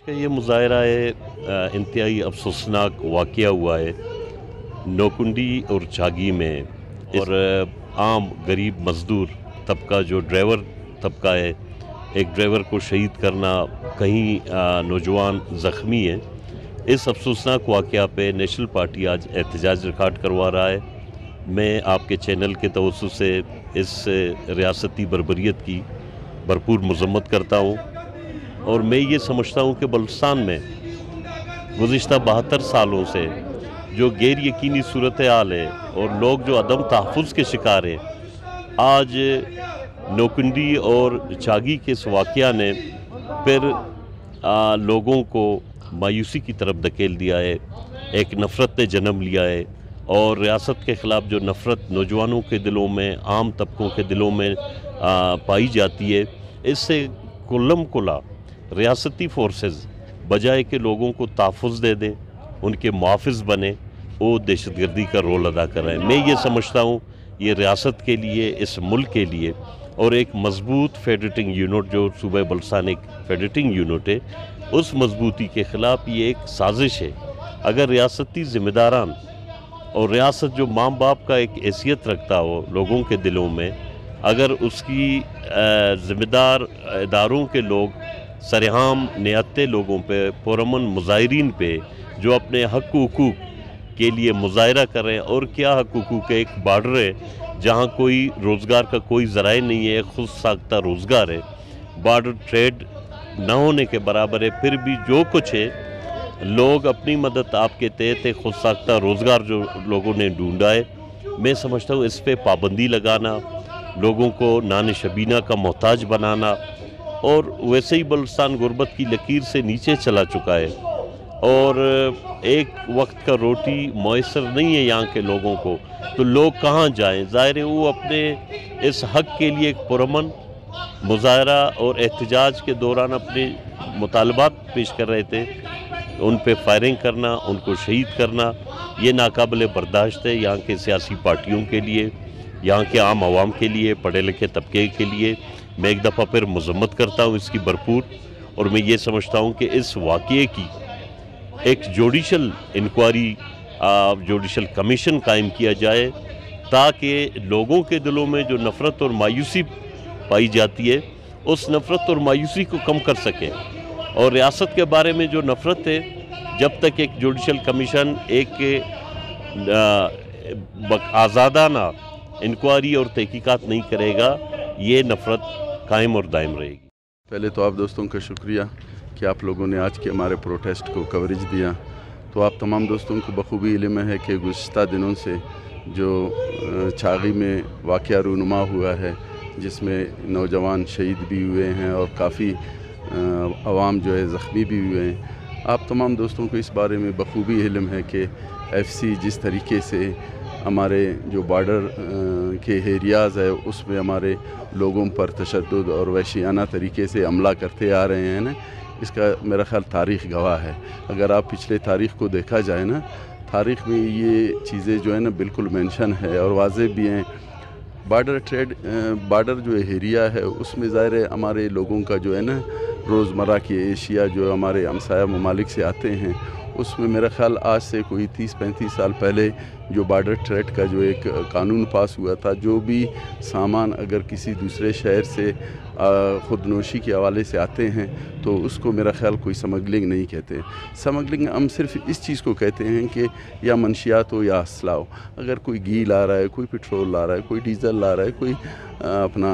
कि ये मुज़ाहरा इंतहाई अफसोसनाक वाक़या हुआ है नोकुंडी और छागी में। और आम गरीब मज़दूर तबका जो ड्राइवर तबका है, एक ड्राइवर को शहीद करना, कहीं नौजवान ज़ख्मी है। इस अफसोसनाक वाक़या पे नेशनल पार्टी आज एहतजाज रिकॉर्ड करवा रहा है। मैं आपके चैनल के तवज्जुह से इस रियासती बर्बरियत की भरपूर मज़म्मत करता हूँ और मैं ये समझता हूँ कि बलूचिस्तान में गुज़िश्ता 72 सालों से जो गैर यकीनी सूरत हाल है और लोग जो अदम तहफ़्फ़ुज़ के शिकार हैं, आज नोकुंडी और छागी के इस वाक़या ने फिर लोगों को मायूसी की तरफ धकेल दिया है। एक नफ़रत ने जन्म लिया है और रियासत के ख़िलाफ़ जो नफ़रत नौजवानों के दिलों में, आम तबकों के दिलों में पाई जाती है, इससे कुल्लम कुला रियासती फोर्सेस बजाय के लोगों को तहफ़्फ़ुज़ दे दें, उनके मुहाफ़िज़ बने, वो दहशतगर्दी का रोल अदा कर रहे हैं। मैं ये समझता हूँ ये रियासत के लिए, इस मुल्क के लिए और एक मज़बूत फेडरेटिंग यूनिट जो सूबे बलूचिस्तान एक फेडरेटिंग यूनिट है, उस मजबूती के ख़िलाफ़ ये एक साजिश है। अगर रियासती ज़िम्मेदारान और रियासत जो माँ बाप का एक हैसियत रखता हो लोगों के दिलों में, अगर उसकी ज़िम्मेदार इदारों के लोग सरेआम नियत्ते लोगों पे, पुरअमन मुज़ाहिरीन पे जो अपने हक़ हुकूक के लिए मुज़ाहरा कर रहे हैं, और क्या हक़ हुकूक है, एक बॉर्डर है जहाँ कोई रोज़गार का कोई ज़राए नहीं है, खुद साख्ता रोज़गार है, बॉर्डर ट्रेड न होने के बराबर है, फिर भी जो कुछ है लोग अपनी मदद आपके तहत खुद साख्ता रोज़गार जो लोगों ने ढूंढा है, मैं समझता हूँ इस पे पाबंदी लगाना, लोगों को नान शबीना का मोहताज बनाना, और वैसे ही बलूचिस्तान गुर्बत की लकीर से नीचे चला चुका है और एक वक्त का रोटी मैसर नहीं है यहाँ के लोगों को, तो लोग कहाँ जाएं? ज़ाहिर है वो अपने इस हक़ के लिए एक पुरअमन मुज़ाहरा और एहतजाज के दौरान अपने मुतालबात पेश कर रहे थे। उन पे फायरिंग करना, उनको शहीद करना, ये नाकाबिल बर्दाश्त है यहाँ के सियासी पार्टियों के लिए, यहाँ के आम आवाम के लिए, पढ़े लिखे तबके के लिए। मैं एक दफ़ा फिर मज़म्मत करता हूँ इसकी भरपूर, और मैं ये समझता हूँ कि इस वाक़ये की एक जुडिशल इंक्वायरी, जुडिशल कमीशन कायम किया जाए ताकि लोगों के दिलों में जो नफ़रत और मायूसी पाई जाती है, उस नफ़रत और मायूसी को कम कर सकें। और रियासत के बारे में जो नफ़रत है, जब तक एक जुडिशल कमीशन एक आज़ादाना इंक्वायरी और तहकीकात नहीं करेगा, ये नफ़रत कायम और दायम रहेगी। पहले तो आप दोस्तों का शुक्रिया कि आप लोगों ने आज के हमारे प्रोटेस्ट को कवरेज दिया। तो आप तमाम दोस्तों को बखूबी इल्म है कि गुज़िश्ता दिनों से जो छागी में वाक़या रूनुमा हुआ है, जिसमें नौजवान शहीद भी हुए हैं और काफ़ी अवाम जो है ज़ख्मी भी हुए हैं। आप तमाम दोस्तों को इस बारे में बखूबी इल्म है कि FC जिस तरीके से हमारे जो बॉर्डर के एरियाज़ है उसमें हमारे लोगों पर तशद्दुद और वहशियाना तरीके से हमला करते आ रहे हैं ना, इसका मेरा ख़्याल तारीख़ गवाह है। अगर आप पिछले तारीख़ को देखा जाए ना, तारीख़ में ये चीज़ें जो है ना बिल्कुल मेंशन है और वाज़ेह भी हैं। बॉर्डर ट्रेड, बॉर्डर जो एरिया है उसमें ज़ाहिर है हमारे लोगों का जो है ना रोज़मर्रा की एशिया जो हमारे हमसाया ममालिक से आते हैं, उसमें मेरा ख़्याल आज से कोई 30-35 साल पहले जो बॉर्डर ट्रेड का जो एक कानून पास हुआ था, जो भी सामान अगर किसी दूसरे शहर से ख़ुदनोशी के हवाले से आते हैं तो उसको मेरा ख़्याल कोई स्मगलिंग नहीं कहते। स्मगलिंग हम सिर्फ इस चीज़ को कहते हैं कि या मंशियात हो या असला हो। अगर कोई घी ला रहा है, कोई पेट्रोल ला रहा है, कोई डीज़ल ला रहा है, कोई अपना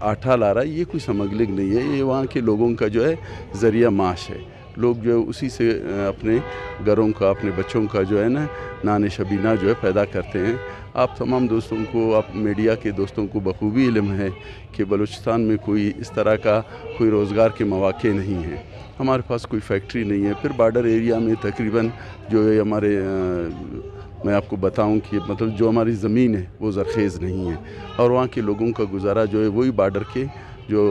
आटा ला रहा है, ये कोई स्मगलिंग नहीं है, ये वहाँ के लोगों का जो है ज़रिया माश है। लोग जो है उसी से अपने घरों का, अपने बच्चों का जो है ना नान शबीना जो है पैदा करते हैं। आप तमाम दोस्तों को, आप मीडिया के दोस्तों को बखूबी इल्म है कि बलूचिस्तान में कोई इस तरह का कोई रोज़गार के मौक़े नहीं हैं। हमारे पास कोई फैक्ट्री नहीं है। फिर बॉर्डर एरिया में तकरीबन जो है हमारे मैं आपको बताऊं कि मतलब जो हमारी ज़मीन है वो ज़रख़ेज़ नहीं है, और वहाँ के लोगों का गुजारा जो है वही बॉर्डर के जो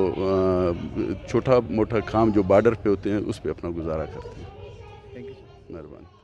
छोटा मोटा काम जो बॉर्डर पे होते हैं उस पे अपना गुजारा करते हैं। थैंक यू, मेहरबानी।